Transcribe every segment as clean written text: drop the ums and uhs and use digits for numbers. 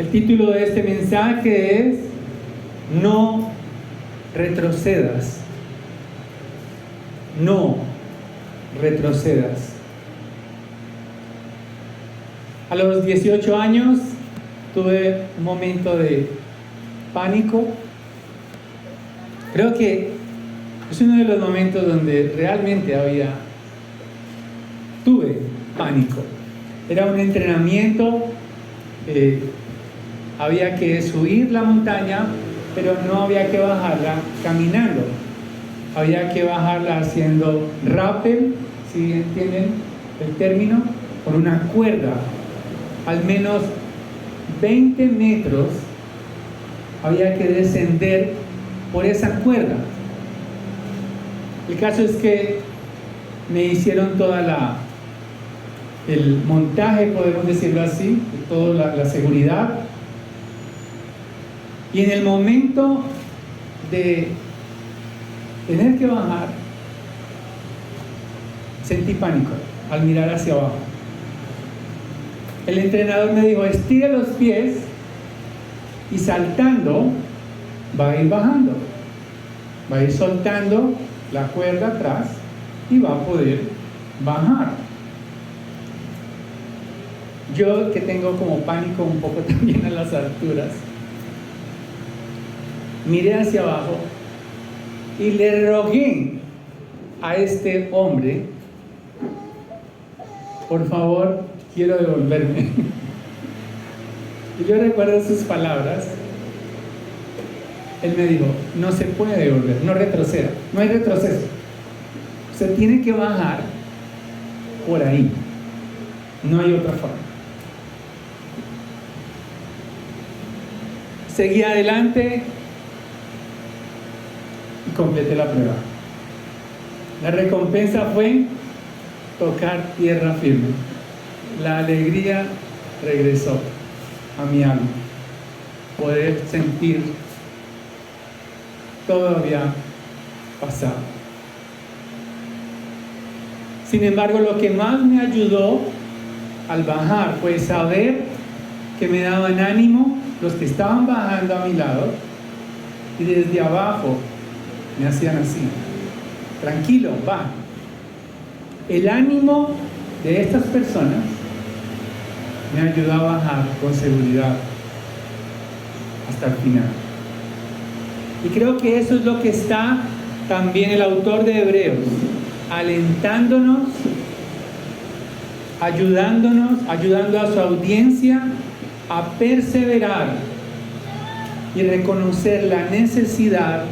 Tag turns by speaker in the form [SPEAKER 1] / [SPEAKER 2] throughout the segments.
[SPEAKER 1] El título de este mensaje es No retrocedas. No retrocedas. A los 18 años tuve un momento de pánico. Creo que es uno de los momentos donde realmente tuve pánico. Era un entrenamiento, había que subir la montaña, pero no había que bajarla caminando. Había que bajarla haciendo rappel, si entienden el término, con una cuerda. Al menos 20 metros había que descender por esa cuerda. El caso es que me hicieron el montaje, podemos decirlo así, toda la seguridad. Y en el momento de tener que bajar, sentí pánico al mirar hacia abajo. El entrenador me dijo, estire los pies y saltando va a ir bajando. Va a ir soltando la cuerda atrás y va a poder bajar. Yo que tengo como pánico un poco también a las alturas, miré hacia abajo y le rogué a este hombre, por favor, quiero devolverme. Y yo recuerdo sus palabras. Él me dijo, no se puede devolver, no retroceda, no hay retroceso. Usted tiene que bajar por ahí. No hay otra forma. Seguí adelante y completé la prueba. La recompensa fue tocar tierra firme. La alegría regresó a mi alma. Poder sentir todo había pasado. Sin embargo, lo que más me ayudó al bajar fue saber que me daban ánimo los que estaban bajando a mi lado y desde abajo me hacían así: tranquilo, va. El ánimo de estas personas me ayudó a bajar con seguridad hasta el final. Y creo que eso es lo que está también el autor de Hebreos, alentándonos, ayudando a su audiencia a perseverar y reconocer la necesidad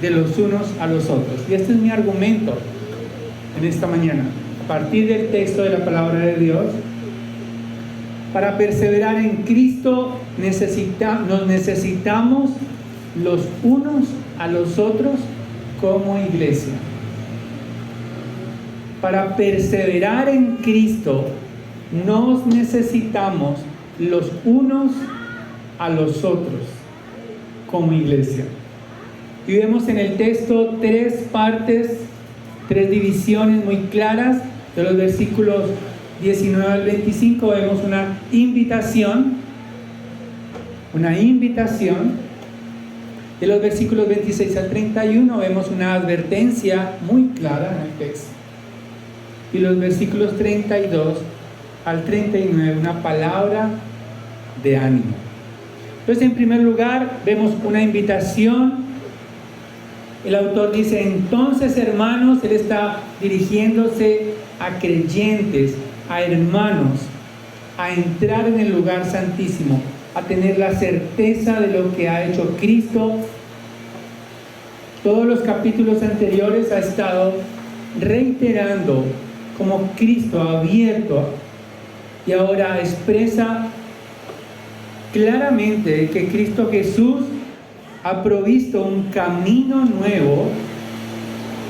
[SPEAKER 1] de los unos a los otros. Y este es mi argumento en esta mañana, a partir del texto de la palabra de Dios. Para perseverar en Cristo nos necesitamos los unos a los otros como iglesia. Para perseverar en Cristo nos necesitamos los unos a los otros como iglesia. Y vemos en el texto tres partes, tres divisiones muy claras. De los versículos 19 al 25 vemos una invitación. De los versículos 26 al 31 vemos una advertencia muy clara en el texto. Y los versículos 32 al 39 una palabra de ánimo. Entonces, en primer lugar, vemos una invitación. El autor dice, entonces, hermanos, él está dirigiéndose a creyentes, a hermanos, a entrar en el lugar santísimo, a tener la certeza de lo que ha hecho Cristo. Todos los capítulos anteriores ha estado reiterando cómo Cristo ha abierto y ahora expresa claramente que Cristo Jesús ha provisto un camino nuevo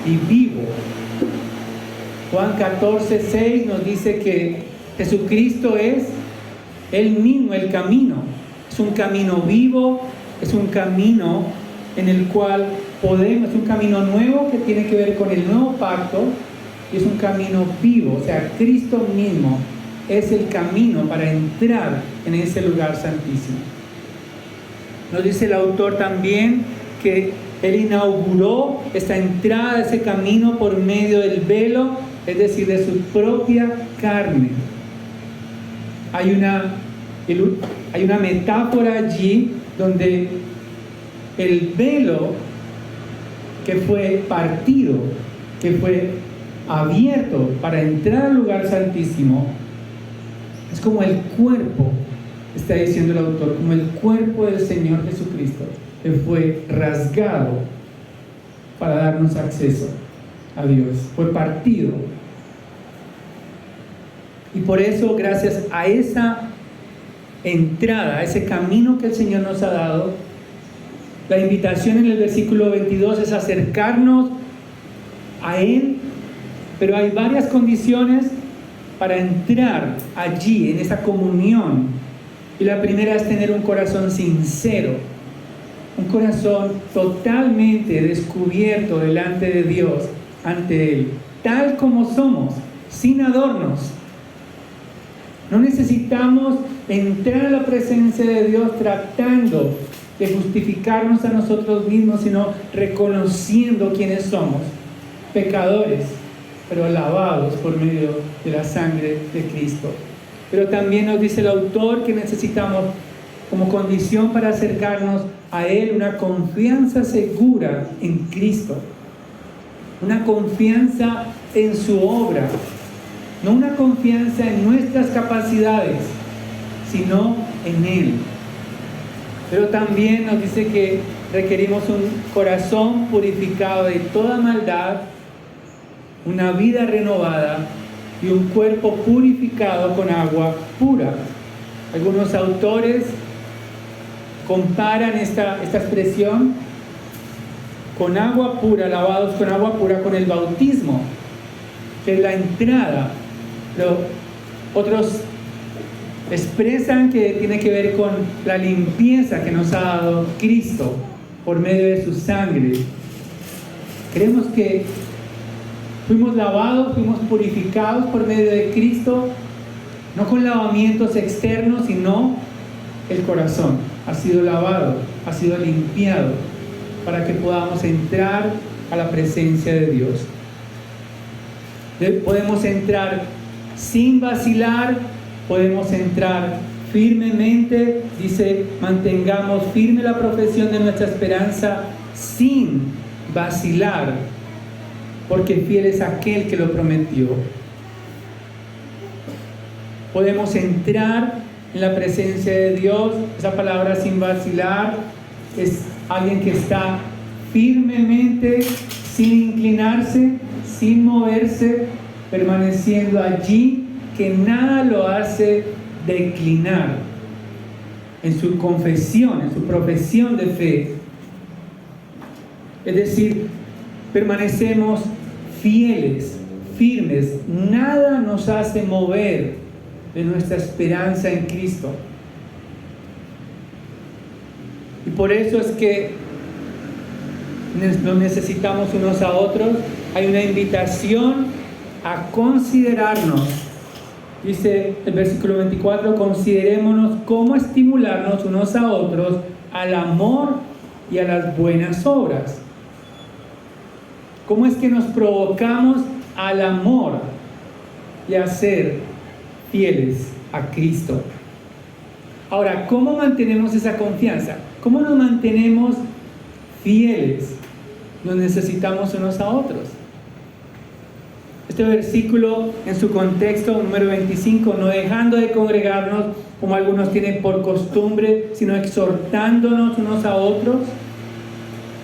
[SPEAKER 1] y vivo. Juan 14:6 nos dice que Jesucristo es Él mismo el camino. Es un camino vivo, es un camino en el cual es un camino nuevo que tiene que ver con el nuevo pacto, y es un camino vivo, o sea, Cristo mismo es el camino para entrar en ese lugar santísimo. Nos dice el autor también que Él inauguró esta entrada, ese camino por medio del velo, es decir, de su propia carne. Hay una metáfora allí donde el velo que fue partido, que fue abierto para entrar al lugar santísimo, es como el cuerpo, está diciendo el autor, como el cuerpo del Señor Jesucristo, que fue rasgado para darnos acceso a Dios, fue partido. Y por eso, gracias a esa entrada, a ese camino que el Señor nos ha dado, la invitación en el versículo 22 es acercarnos a Él, pero hay varias condiciones para entrar allí, en esa comunión. Y la primera es tener un corazón sincero, un corazón totalmente descubierto delante de Dios, ante Él, tal como somos, sin adornos. No necesitamos entrar a la presencia de Dios tratando de justificarnos a nosotros mismos, sino reconociendo quiénes somos, pecadores, pero lavados por medio de la sangre de Cristo. Pero también nos dice el autor que necesitamos, como condición para acercarnos a Él, una confianza segura en Cristo, una confianza en su obra, no una confianza en nuestras capacidades, sino en Él. Pero también nos dice que requerimos un corazón purificado de toda maldad, una vida renovada y un cuerpo purificado con agua pura. Algunos autores comparan esta expresión con agua pura, lavados con agua pura, con el bautismo, que es la entrada. Pero otros expresan que tiene que ver con la limpieza que nos ha dado Cristo por medio de su sangre. Creemos que fuimos lavados, fuimos purificados por medio de Cristo, no con lavamientos externos, sino el corazón ha sido lavado, ha sido limpiado, para que podamos entrar a la presencia de Dios. Podemos entrar sin vacilar, podemos entrar firmemente. Dice, mantengamos firme la profesión de nuestra esperanza sin vacilar, porque fiel es aquel que lo prometió. Podemos entrar en la presencia de Dios. Esa palabra sin vacilar es alguien que está firmemente, sin inclinarse, sin moverse, permaneciendo allí, que nada lo hace declinar en su confesión, en su profesión de fe. Es decir, permanecemos fieles, firmes, nada nos hace mover de nuestra esperanza en Cristo. Y por eso es que nos necesitamos unos a otros. Hay una invitación a considerarnos. Dice el versículo 24, considerémonos cómo estimularnos unos a otros al amor y a las buenas obras. ¿Cómo es que nos provocamos al amor y a ser fieles a Cristo? Ahora, ¿cómo mantenemos esa confianza? ¿Cómo nos mantenemos fieles? Nos necesitamos unos a otros. Este versículo, en su contexto, número 25, no dejando de congregarnos como algunos tienen por costumbre, sino exhortándonos unos a otros.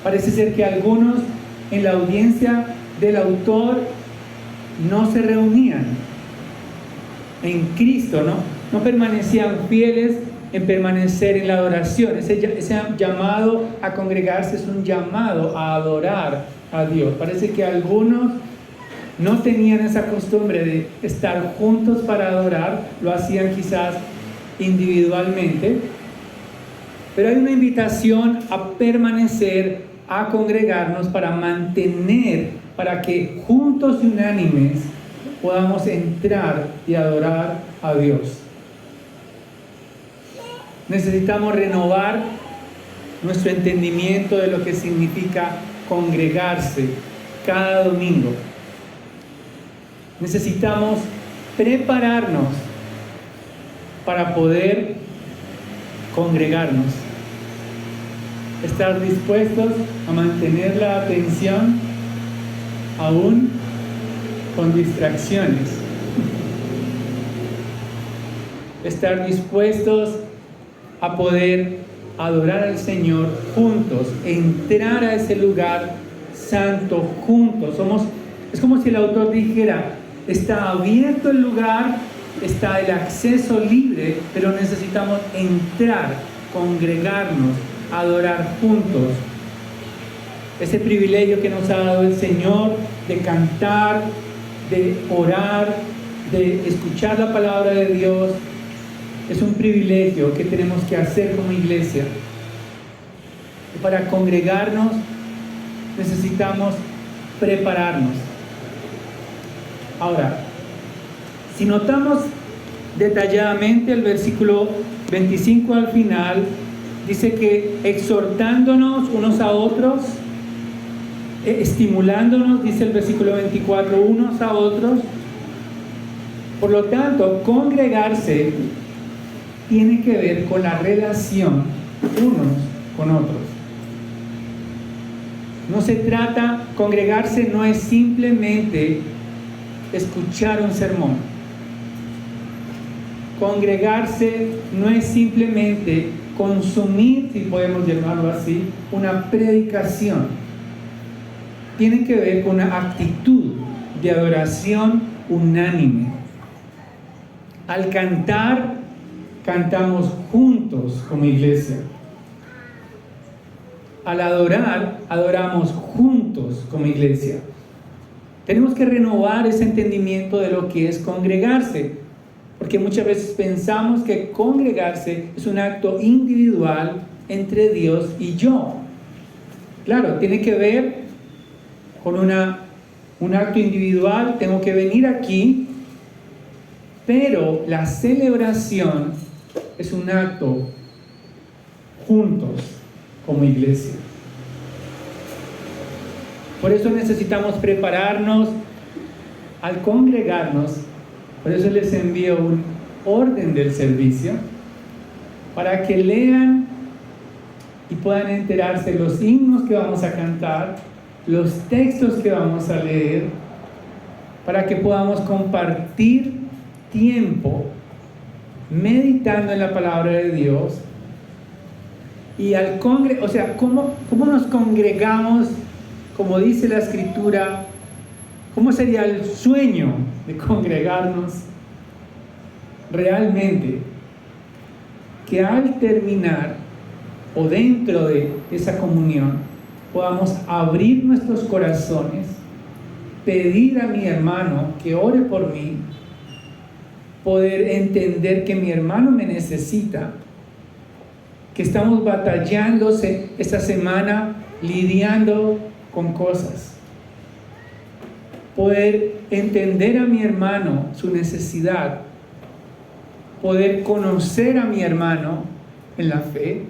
[SPEAKER 1] Parece ser que algunos en la audiencia del autor no se reunían en Cristo, no permanecían fieles en permanecer en la adoración. Ese llamado a congregarse es un llamado a adorar a Dios. Parece que algunos no tenían esa costumbre de estar juntos para adorar, lo hacían quizás individualmente, pero hay una invitación a permanecer, a congregarnos para mantener, para que juntos y unánimes podamos entrar y adorar a Dios. Necesitamos renovar nuestro entendimiento de lo que significa congregarse cada domingo. Necesitamos prepararnos para poder congregarnos. Estar dispuestos a mantener la atención aún con distracciones. Estar dispuestos a poder adorar al Señor juntos, entrar a ese lugar santo juntos. Es como si el autor dijera, está abierto el lugar, está el acceso libre, pero necesitamos entrar, congregarnos, adorar juntos. Ese privilegio que nos ha dado el Señor de cantar, de orar, de escuchar la palabra de Dios, es un privilegio que tenemos que hacer como iglesia. Y para congregarnos necesitamos prepararnos. Ahora, si notamos detalladamente el versículo 25 al final, dice que exhortándonos unos a otros, estimulándonos, dice el versículo 24, unos a otros. Por lo tanto, congregarse tiene que ver con la relación unos con otros. No se trata, congregarse no es simplemente escuchar un sermón. Congregarse no es simplemente consumir, si podemos llamarlo así, una predicación. Tiene que ver con una actitud de adoración unánime. Al cantar, cantamos juntos como iglesia. Al adorar, adoramos juntos como iglesia. Tenemos que renovar ese entendimiento de lo que es congregarse, porque muchas veces pensamos que congregarse es un acto individual entre Dios y yo. Claro, tiene que ver con un acto individual, tengo que venir aquí, pero la celebración es un acto juntos como iglesia. Por eso necesitamos prepararnos al congregarnos. Por eso les envío un orden del servicio para que lean y puedan enterarse los himnos que vamos a cantar, los textos que vamos a leer, para que podamos compartir tiempo meditando en la palabra de Dios. Y al ¿cómo nos congregamos? Como dice la Escritura, ¿cómo sería el sueño de congregarnos realmente? Que al terminar o dentro de esa comunión podamos abrir nuestros corazones, pedir a mi hermano que ore por mí, poder entender que mi hermano me necesita, que estamos batallándose esta semana, lidiando con cosas. Poder entender a mi hermano su necesidad, poder conocer a mi hermano en la fe,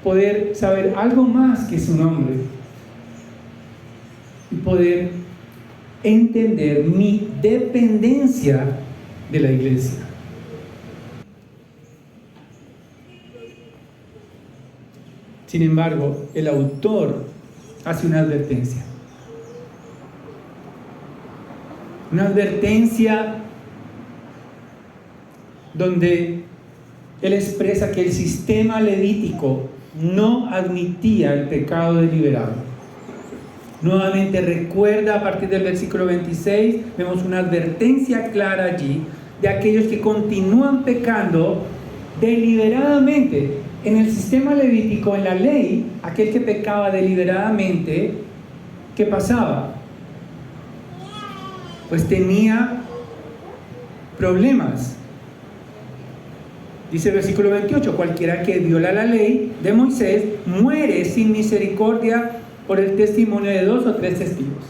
[SPEAKER 1] poder saber algo más que su nombre y poder entender mi dependencia de la iglesia. Sin embargo, el autor hace una advertencia. Una advertencia donde él expresa que el sistema levítico no admitía el pecado deliberado. Nuevamente recuerda, a partir del versículo 26, vemos una advertencia clara allí de aquellos que continúan pecando deliberadamente. En el sistema levítico, en la ley, aquel que pecaba deliberadamente, ¿qué pasaba? Pues tenía problemas. Dice el versículo 28, cualquiera que viola la ley de Moisés muere sin misericordia por el testimonio de 2 o 3 testigos.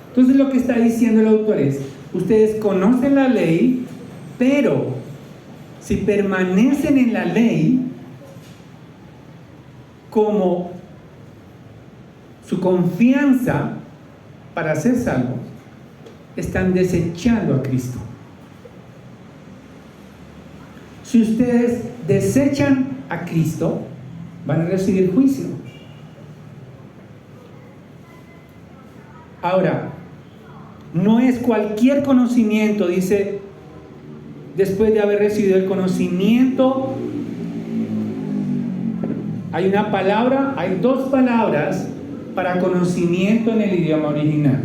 [SPEAKER 1] Entonces lo que está diciendo el autor es, ustedes conocen la ley, pero si permanecen en la ley, como su confianza para ser salvos, están desechando a Cristo. Si ustedes desechan a Cristo, van a recibir juicio. Ahora, no es cualquier conocimiento, dice, después de haber recibido el conocimiento, hay una palabra, hay dos palabras para conocimiento en el idioma original.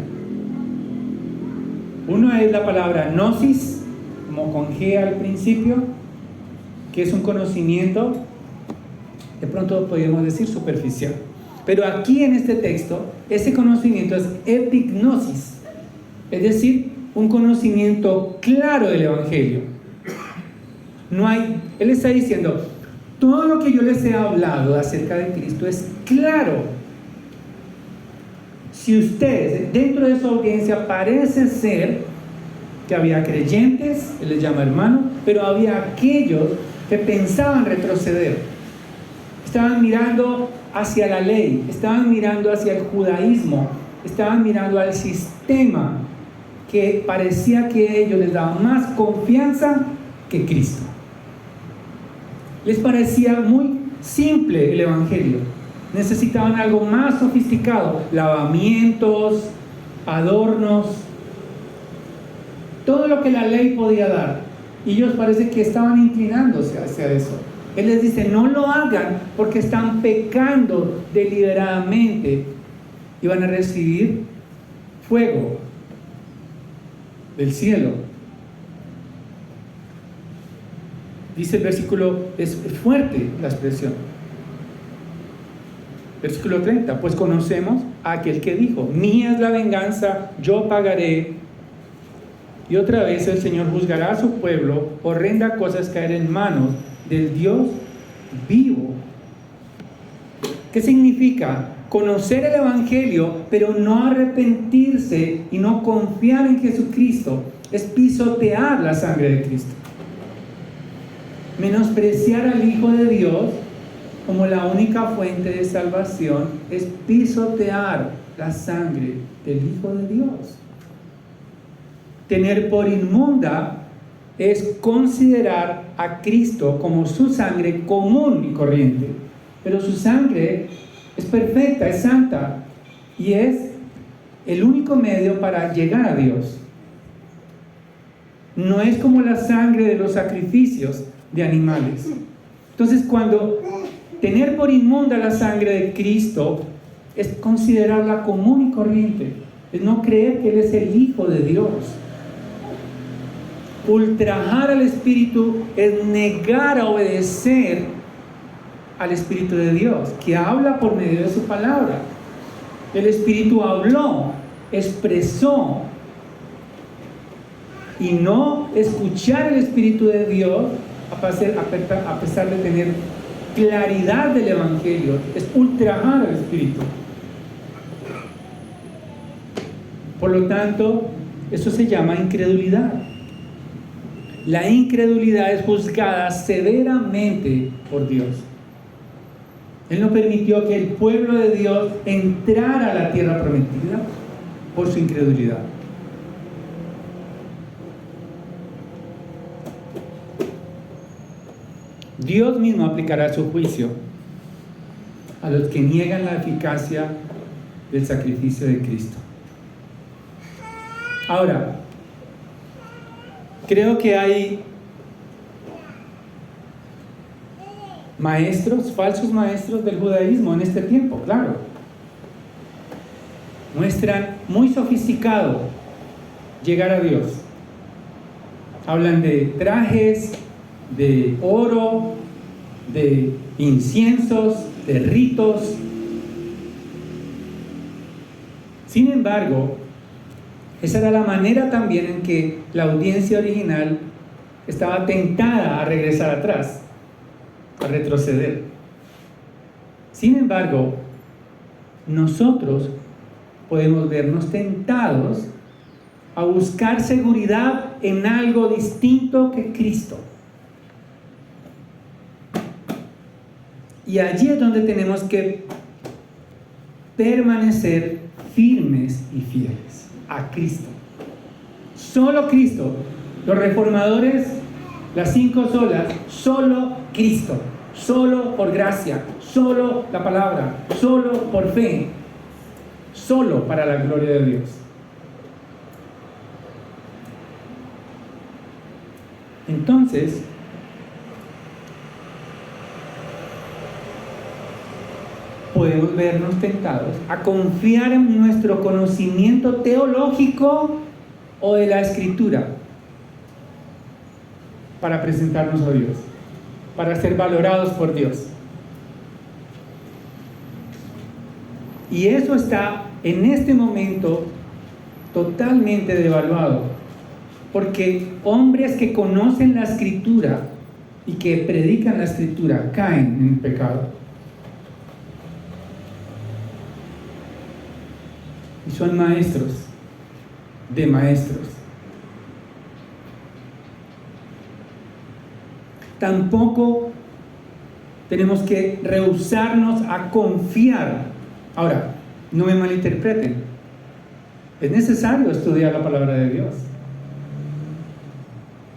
[SPEAKER 1] Una es la palabra gnosis, como con G al principio, que es un conocimiento, de pronto podríamos decir superficial. Pero aquí en este texto, ese conocimiento es epignosis, es decir, un conocimiento claro del Evangelio. Él está diciendo, todo lo que yo les he hablado acerca de Cristo es claro. Si ustedes, dentro de su audiencia, parece ser que había creyentes, él les llama hermanos, pero había aquellos que pensaban retroceder. Estaban mirando hacia la ley, estaban mirando hacia el judaísmo, estaban mirando al sistema que parecía que a ellos les daba más confianza que Cristo. Les parecía muy simple el Evangelio. Necesitaban algo más sofisticado, lavamientos, adornos, todo lo que la ley podía dar. Y ellos parece que estaban inclinándose hacia eso. Él les dice, no lo hagan porque están pecando deliberadamente y van a recibir fuego del cielo. Dice el versículo, es fuerte la expresión. Versículo 30, pues conocemos a aquel que dijo, mía es la venganza, yo pagaré. Y otra vez el Señor juzgará a su pueblo, horrenda cosa es caer en manos del Dios vivo. ¿Qué significa? Conocer el Evangelio, pero no arrepentirse y no confiar en Jesucristo, es pisotear la sangre de Cristo. Menospreciar al Hijo de Dios como la única fuente de salvación es pisotear la sangre del Hijo de Dios. Tener por inmunda es considerar a Cristo como su sangre común y corriente. Pero su sangre es perfecta, es santa y es el único medio para llegar a Dios. No es como la sangre de los sacrificios de animales. Entonces, cuando tener por inmunda la sangre de Cristo es considerarla común y corriente, es no creer que Él es el Hijo de Dios. Ultrajar al Espíritu es negar a obedecer al Espíritu de Dios, que habla por medio de su palabra. El Espíritu habló, expresó, y no escuchar el Espíritu de Dios a pesar de tener claridad del Evangelio, es ultrajar al Espíritu. Por lo tanto, eso se llama incredulidad. La incredulidad es juzgada severamente por Dios. Él no permitió que el pueblo de Dios entrara a la tierra prometida por su incredulidad. Dios mismo aplicará su juicio a los que niegan la eficacia del sacrificio de Cristo. Ahora, creo que hay maestros, falsos maestros del judaísmo en este tiempo, claro. Muestran muy sofisticado llegar a Dios. Hablan de trajes, de oro, de inciensos, de ritos. Sin embargo, esa era la manera también en que la audiencia original estaba tentada a regresar atrás, a retroceder. Sin embargo, nosotros podemos vernos tentados a buscar seguridad en algo distinto que Cristo. Y allí es donde tenemos que permanecer firmes y fieles a Cristo. Solo Cristo. Los reformadores, las 5 solas, solo Cristo. Solo por gracia, solo la palabra, solo por fe, solo para la gloria de Dios. Entonces, podemos vernos tentados a confiar en nuestro conocimiento teológico o de la Escritura para presentarnos a Dios, para ser valorados por Dios. Y eso está en este momento totalmente devaluado, porque hombres que conocen la Escritura y que predican la Escritura caen en el pecado. Y son maestros de maestros. Tampoco tenemos que rehusarnos a confiar. Ahora, no me malinterpreten. Es necesario estudiar la palabra de Dios.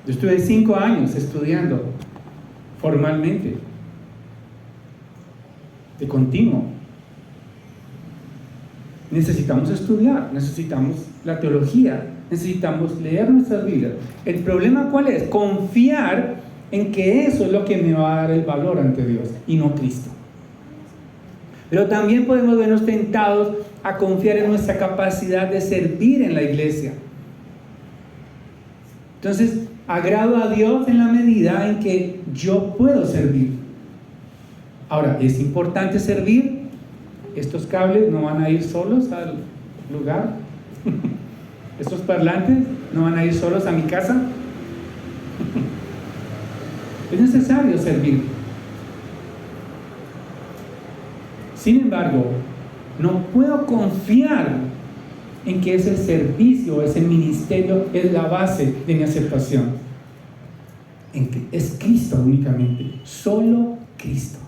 [SPEAKER 1] Yo estuve 5 años estudiando formalmente, de continuo. Necesitamos estudiar, necesitamos la teología, necesitamos leer nuestras Biblias. El problema, ¿cuál es? Confiar en que eso es lo que me va a dar el valor ante Dios y no Cristo. Pero también podemos vernos tentados a confiar en nuestra capacidad de servir en la iglesia. Entonces, agrado a Dios en la medida en que yo puedo servir. Ahora, ¿es importante servir? Estos cables no van a ir solos al lugar. Estos parlantes no van a ir solos a mi casa. Es necesario servir. Sin embargo, no puedo confiar en que ese servicio, ese ministerio es la base de mi aceptación. En que es Cristo únicamente, solo Cristo.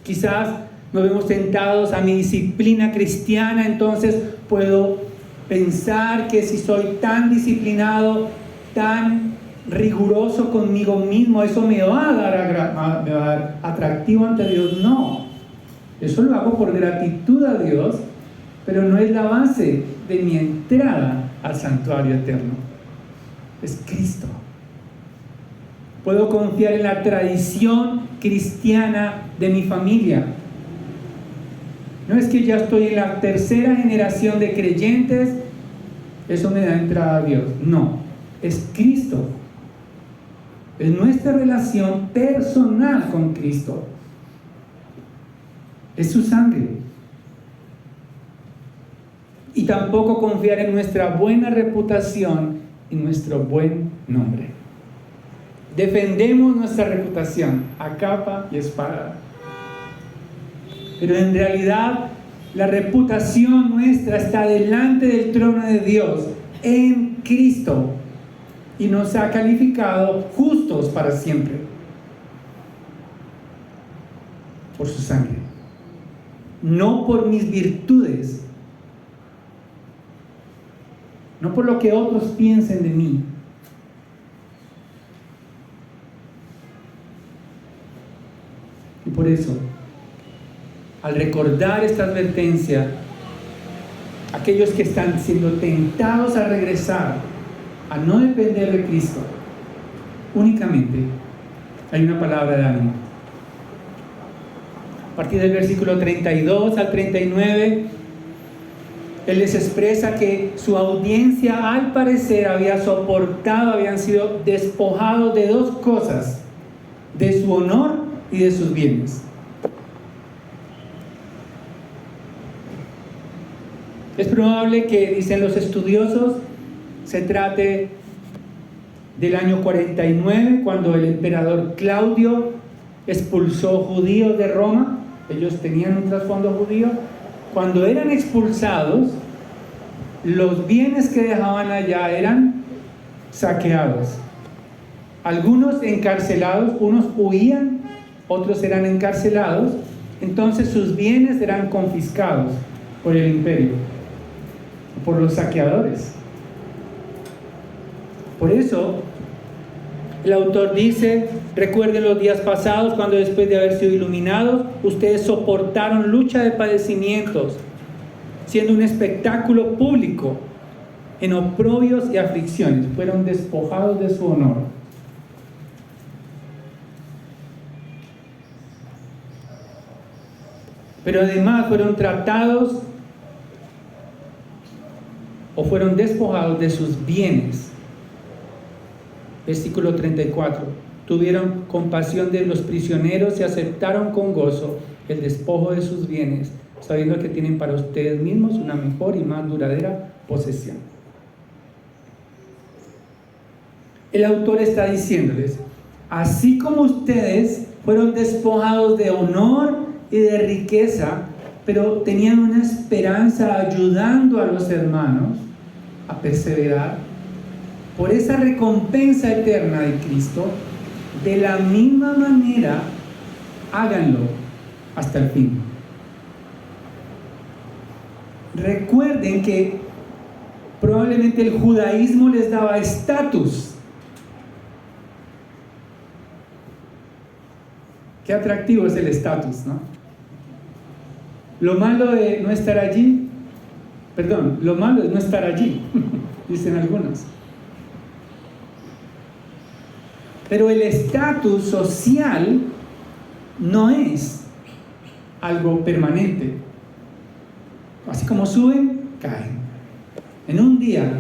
[SPEAKER 1] Quizás nos vemos tentados a mi disciplina cristiana, entonces puedo pensar que si soy tan disciplinado, tan riguroso conmigo mismo, eso me va a dar atractivo ante Dios. No, eso lo hago por gratitud a Dios, pero no es la base de mi entrada al santuario eterno. Es Cristo. Puedo confiar en la tradición cristiana de mi familia. No es que ya estoy en la 3ª generación de creyentes, eso me da entrada a Dios. No, es Cristo. Es nuestra relación personal con Cristo. Es su sangre. Y tampoco confiar en nuestra buena reputación y nuestro buen nombre. Defendemos nuestra reputación a capa y espada. Pero en realidad la reputación nuestra está delante del trono de Dios en Cristo y nos ha calificado justos para siempre por su sangre, no por mis virtudes, no por lo que otros piensen de mí. Y por eso, al recordar esta advertencia, aquellos que están siendo tentados a regresar, a no depender de Cristo, únicamente hay una palabra de ánimo. A partir del versículo 32 al 39, Él les expresa que su audiencia, al parecer, habían sido despojados de 2 cosas: de su honor y de sus bienes. Es probable que, dicen los estudiosos, se trate del año 49, cuando el emperador Claudio expulsó judíos de Roma. Ellos tenían un trasfondo judío. Cuando eran expulsados, los bienes que dejaban allá eran saqueados. Algunos encarcelados, unos huían, otros eran encarcelados, entonces sus bienes eran confiscados por el imperio, por los saqueadores. Por eso, el autor dice: recuerden los días pasados, cuando después de haber sido iluminados, ustedes soportaron lucha de padecimientos, siendo un espectáculo público, en oprobios y aflicciones. Fueron despojados de su honor. Pero además fueron tratados o fueron despojados de sus bienes. Versículo 34. Tuvieron compasión de los prisioneros y aceptaron con gozo el despojo de sus bienes, sabiendo que tienen para ustedes mismos una mejor y más duradera posesión. El autor está diciéndoles: así como ustedes fueron despojados de honor y de riqueza, pero tenían una esperanza ayudando a los hermanos a perseverar por esa recompensa eterna de Cristo, de la misma manera háganlo hasta el fin. Recuerden que probablemente el judaísmo les daba estatus. Qué atractivo es el estatus, ¿no? Lo malo de no estar allí, lo malo es no estar allí, dicen algunos. Pero el estatus social no es algo permanente. Así como suben, caen. En un día,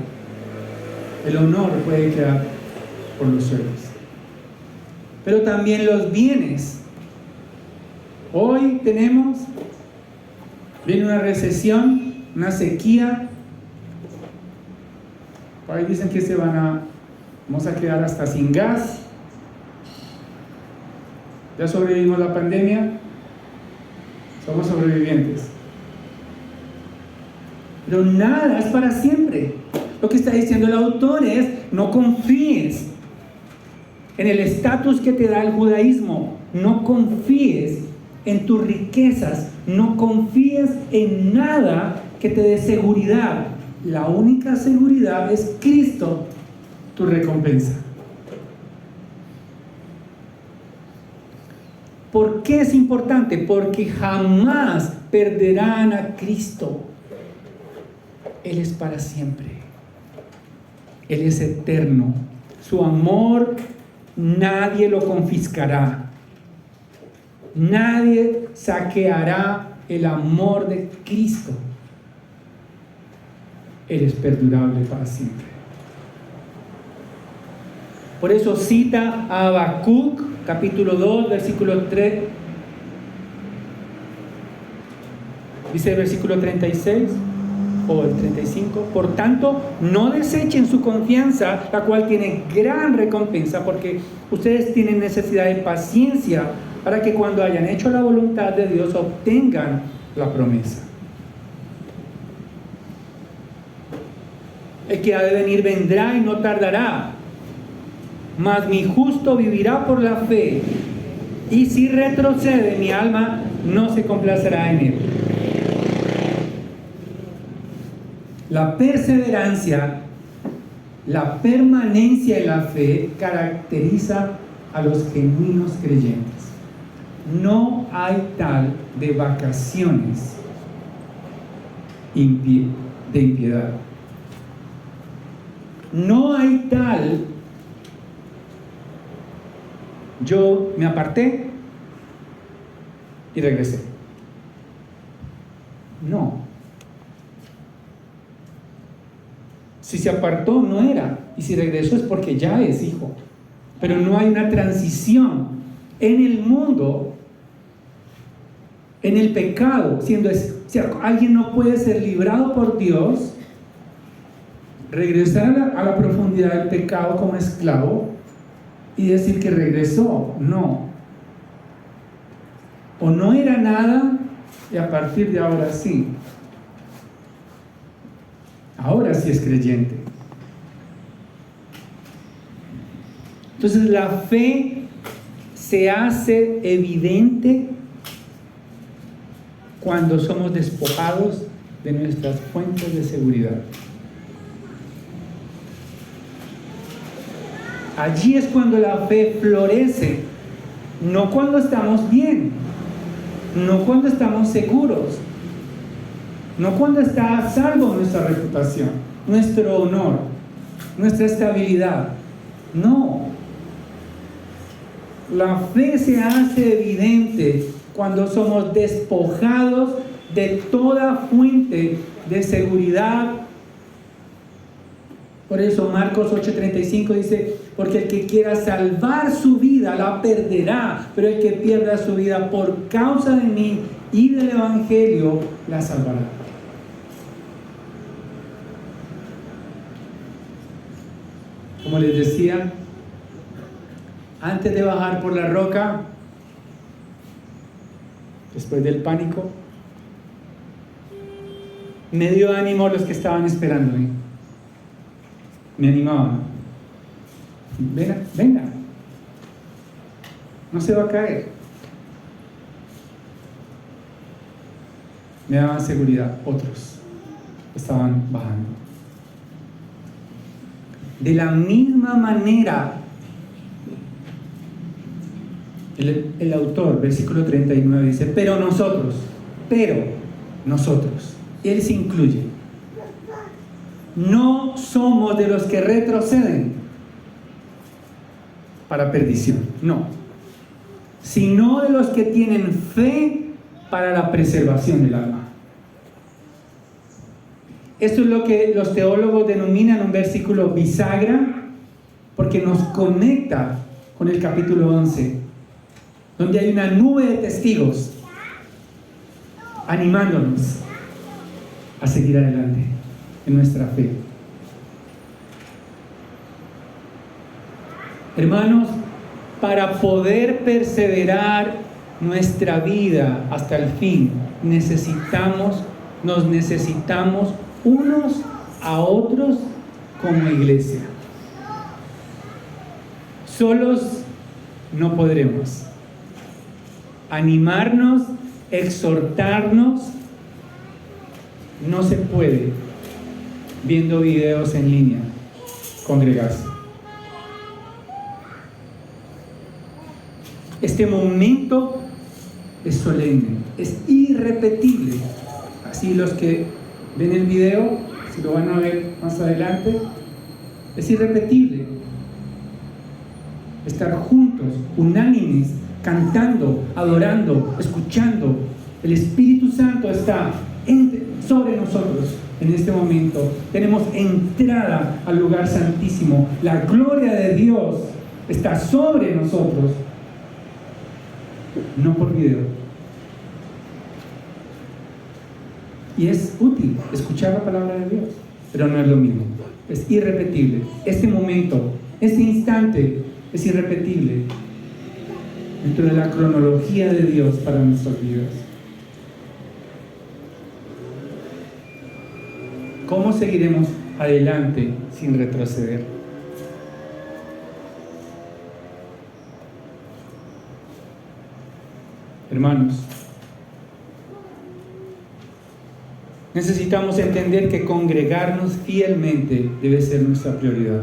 [SPEAKER 1] el honor puede quedar por los suelos. Pero también los bienes. Hoy viene una recesión, una sequía. Por ahí dicen que vamos a quedar hasta sin gas. Ya sobrevivimos la pandemia, somos sobrevivientes. Pero nada es para siempre. Lo que está diciendo el autor es: no confíes en el estatus que te da el judaísmo, no confíes en tus riquezas, no confíes en nada que te dé seguridad. La única seguridad es Cristo, tu recompensa. ¿Por qué es importante? Porque jamás perderán a Cristo. Él es para siempre. Él es eterno. Su amor nadie lo confiscará. Nadie saqueará el amor de Cristo. Él es perdurable para siempre. Por eso cita a Habacuc, capítulo 2, versículo 3. Dice el versículo 36 o el 35: por tanto, no desechen su confianza, la cual tiene gran recompensa, porque ustedes tienen necesidad de paciencia para que cuando hayan hecho la voluntad de Dios obtengan la promesa. El que ha de venir vendrá y no tardará, mas mi justo vivirá por la fe, y si retrocede, mi alma no se complacerá en él. La perseverancia, la permanencia en la fe caracteriza a los genuinos creyentes. No hay tal de vacaciones de impiedad. No hay tal: yo me aparté y regresé. No. Si se apartó, no era. Y si regresó, es porque ya es hijo. Pero no hay una transición en el mundo, en el pecado. Si alguien no puede ser librado por Dios, regresar a la profundidad del pecado como esclavo y decir que regresó. No. O no era nada y a partir de ahora sí. Ahora sí es creyente. Entonces la fe se hace evidente cuando somos despojados de nuestras fuentes de seguridad. Allí es cuando la fe florece, no cuando estamos bien, no cuando estamos seguros, no cuando está a salvo nuestra reputación, nuestro honor, nuestra estabilidad. No. La fe se hace evidente cuando somos despojados de toda fuente de seguridad. Por eso Marcos 8:35 dice: porque el que quiera salvar su vida la perderá, pero el que pierda su vida por causa de mí y del Evangelio la salvará. Como les decía, antes de bajar por la roca, después del pánico, me dio ánimo los que estaban esperándome. Me animaban. Venga, no se va a caer. Me daban seguridad. Otros estaban bajando. De la misma manera, el autor, versículo 39, dice: pero nosotros, él se incluye, no somos de los que retroceden para perdición, no, sino de los que tienen fe para la preservación del alma. Esto es lo que los teólogos denominan un versículo bisagra, porque nos conecta con el capítulo 11, donde hay una nube de testigos animándonos a seguir adelante en nuestra fe. Hermanos, para poder perseverar nuestra vida hasta el fin, nos necesitamos unos a otros como iglesia. Solos no podremos. Animarnos, exhortarnos, no se puede viendo videos en línea, congregarse. Este momento es solemne, es irrepetible. Así los que ven el video, si lo van a ver más adelante, es irrepetible. Estar juntos, unánimes, cantando, adorando, escuchando. El Espíritu Santo está sobre nosotros en este momento. Tenemos entrada al lugar santísimo. La gloria de Dios está sobre nosotros. No por video. Y es útil escuchar la palabra de Dios, pero no es lo mismo. Es irrepetible. Este momento, este instante es irrepetible dentro de la cronología de Dios para nuestras vidas. ¿Cómo seguiremos adelante sin retroceder? Hermanos, necesitamos entender que congregarnos fielmente debe ser nuestra prioridad.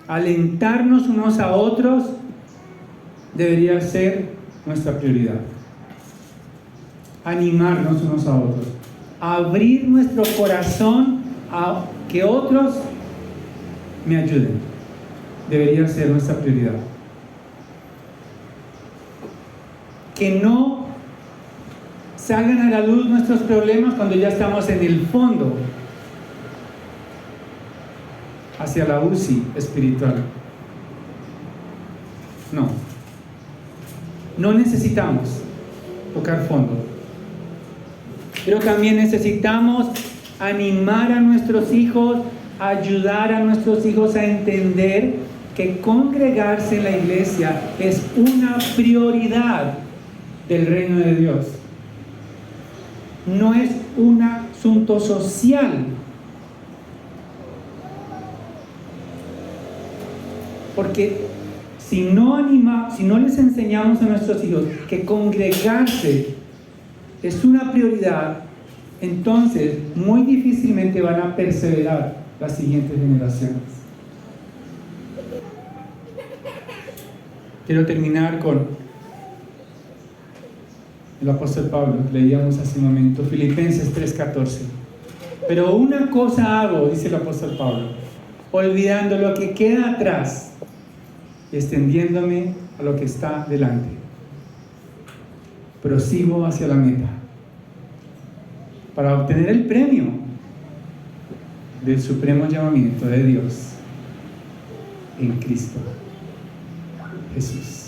[SPEAKER 1] Alentarnos unos a otros debería ser nuestra prioridad. Animarnos unos a otros. Abrir nuestro corazón a que otros me ayuden. Debería ser nuestra prioridad. Que no salgan a la luz nuestros problemas cuando ya estamos en el fondo hacia la UCI espiritual. No necesitamos tocar fondo, pero también necesitamos animar a nuestros hijos, ayudar a nuestros hijos a entender que congregarse en la iglesia es una prioridad del reino de Dios. No es una asunto social. Porque si no les enseñamos a nuestros hijos que congregarse es una prioridad, entonces muy difícilmente van a perseverar las siguientes generaciones. Quiero terminar con el apóstol Pablo, leíamos hace un momento, Filipenses 3:14. Pero una cosa hago, dice el apóstol Pablo, olvidando lo que queda atrás y extendiéndome a lo que está delante. Prosigo hacia la meta para obtener el premio del supremo llamamiento de Dios en Cristo Jesús.